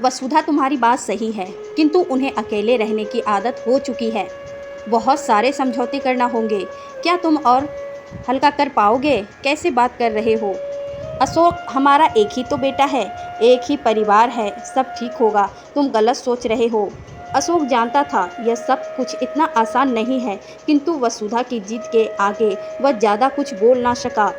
वसुधा तुम्हारी बात सही है, किंतु उन्हें अकेले रहने की आदत हो चुकी है। बहुत सारे समझौते करना होंगे। क्या तुम और हल्का कर पाओगे? कैसे बात कर रहे हो? अशोक, हमारा एक ही तो बेटा है, एक ही परिवार है, सब ठीक होगा। तुम गलत सोच रहे हो। अशोक जानता था यह सब कुछ इतना आसान नहीं है, किंतु वसुधा की जिद के आगे वह ज़्यादा कुछ बोल ना सका।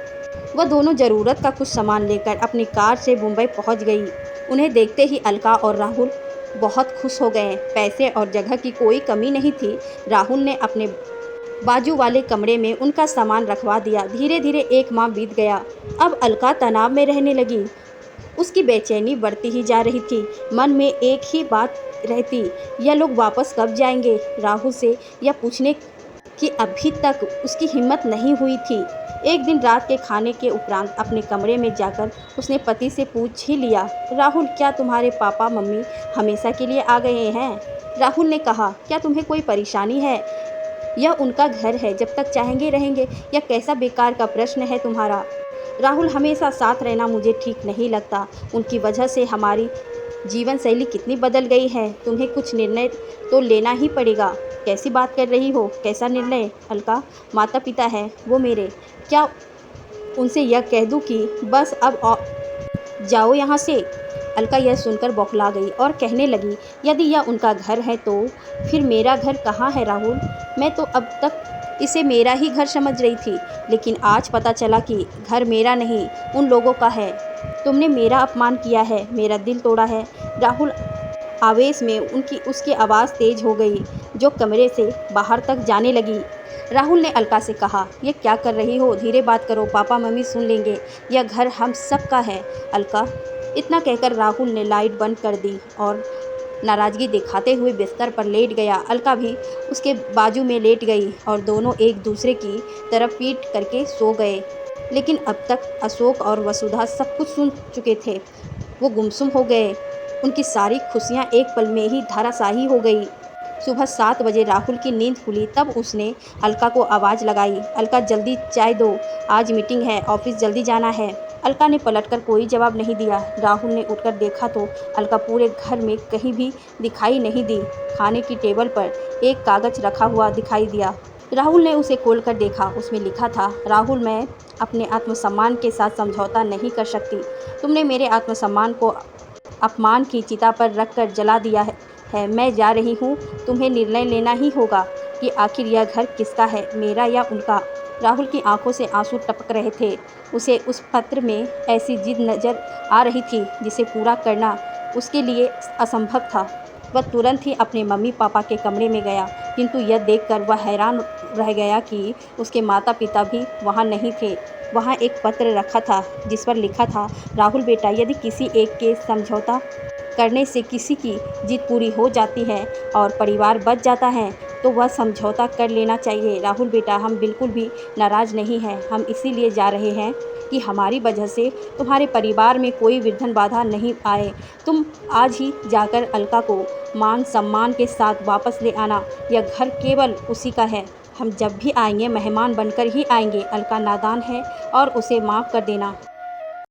वह दोनों ज़रूरत का कुछ सामान लेकर अपनी कार से मुंबई पहुंच गई। उन्हें देखते ही अलका और राहुल बहुत खुश हो गए। पैसे और जगह की कोई कमी नहीं थी। राहुल ने अपने बाजू वाले कमरे में उनका सामान रखवा दिया। धीरे धीरे 1 माह बीत गया। अब अलका तनाव में रहने लगी। उसकी बेचैनी बढ़ती ही जा रही थी। मन में एक ही बात रहती, यह लोग वापस कब जाएंगे? राहुल से यह पूछने की अभी तक उसकी हिम्मत नहीं हुई थी। एक दिन रात के खाने के उपरांत अपने कमरे में जाकर उसने पति से पूछ ही लिया, राहुल, क्या तुम्हारे पापा मम्मी हमेशा के लिए आ गए हैं? राहुल ने कहा, क्या तुम्हें कोई परेशानी है? यह उनका घर है, जब तक चाहेंगे रहेंगे। यह कैसा बेकार का प्रश्न है तुम्हारा? राहुल, हमेशा साथ रहना मुझे ठीक नहीं लगता। उनकी वजह से हमारी जीवन शैली कितनी बदल गई है। तुम्हें कुछ निर्णय तो लेना ही पड़ेगा। कैसी बात कर रही हो? कैसा निर्णय? अलका, माता पिता है वो मेरे। क्या उनसे यह कह दूं कि बस अब जाओ यहाँ से? अलका यह सुनकर बौखला गई और कहने लगी, यदि यह उनका घर है तो फिर मेरा घर कहाँ है राहुल? मैं तो अब तक इसे मेरा ही घर समझ रही थी, लेकिन आज पता चला कि घर मेरा नहीं, उन लोगों का है। तुमने मेरा अपमान किया है, मेरा दिल तोड़ा है। राहुल आवेश में उसकी आवाज़ तेज हो गई, जो कमरे से बाहर तक जाने लगी। राहुल ने अलका से कहा, ये क्या कर रही हो? धीरे बात करो, पापा मम्मी सुन लेंगे। यह घर हम सब का है अलका। इतना कहकर राहुल ने लाइट बंद कर दी और नाराज़गी दिखाते हुए बिस्तर पर लेट गया। अलका भी उसके बाजू में लेट गई और दोनों एक दूसरे की तरफ पीठ करके सो गए। लेकिन अब तक अशोक और वसुधा सब कुछ सुन चुके थे। वो गुमसुम हो गए। उनकी सारी खुशियाँ एक पल में ही धराशायी हो गई। सुबह 7 बजे राहुल की नींद खुली, तब उसने अलका को आवाज़ लगाई, अलका जल्दी चाय दो, आज मीटिंग है, ऑफिस जल्दी जाना है। अलका ने पलटकर कोई जवाब नहीं दिया। राहुल ने उठकर देखा तो अलका पूरे घर में कहीं भी दिखाई नहीं दी। खाने की टेबल पर एक कागज़ रखा हुआ दिखाई दिया। राहुल ने उसे खोलकर देखा। उसमें लिखा था, राहुल, मैं अपने आत्मसम्मान के साथ समझौता नहीं कर सकती। तुमने मेरे आत्मसम्मान को अपमान की चिता पर रखकर जला दिया है। मैं जा रही हूँ। तुम्हें निर्णय लेना ही होगा कि आखिर यह घर किसका है, मेरा या उनका। राहुल की आंखों से आंसू टपक रहे थे। उसे उस पत्र में ऐसी जिद नज़र आ रही थी जिसे पूरा करना उसके लिए असंभव था। वह तुरंत ही अपने मम्मी पापा के कमरे में गया, किंतु यह देखकर वह हैरान रह गया कि उसके माता पिता भी वहाँ नहीं थे। वहाँ एक पत्र रखा था जिस पर लिखा था, राहुल बेटा, यदि किसी एक के समझौता करने से किसी की जिद पूरी हो जाती है और परिवार बच जाता है तो वह समझौता कर लेना चाहिए। राहुल बेटा, हम बिल्कुल भी नाराज़ नहीं हैं। हम इसीलिए जा रहे हैं कि हमारी वजह से तुम्हारे परिवार में कोई विघ्न बाधा नहीं आए। तुम आज ही जाकर अलका को मान सम्मान के साथ वापस ले आना। यह घर केवल उसी का है। हम जब भी आएंगे मेहमान बनकर ही आएंगे। अलका नादान है और उसे माफ़ कर देना।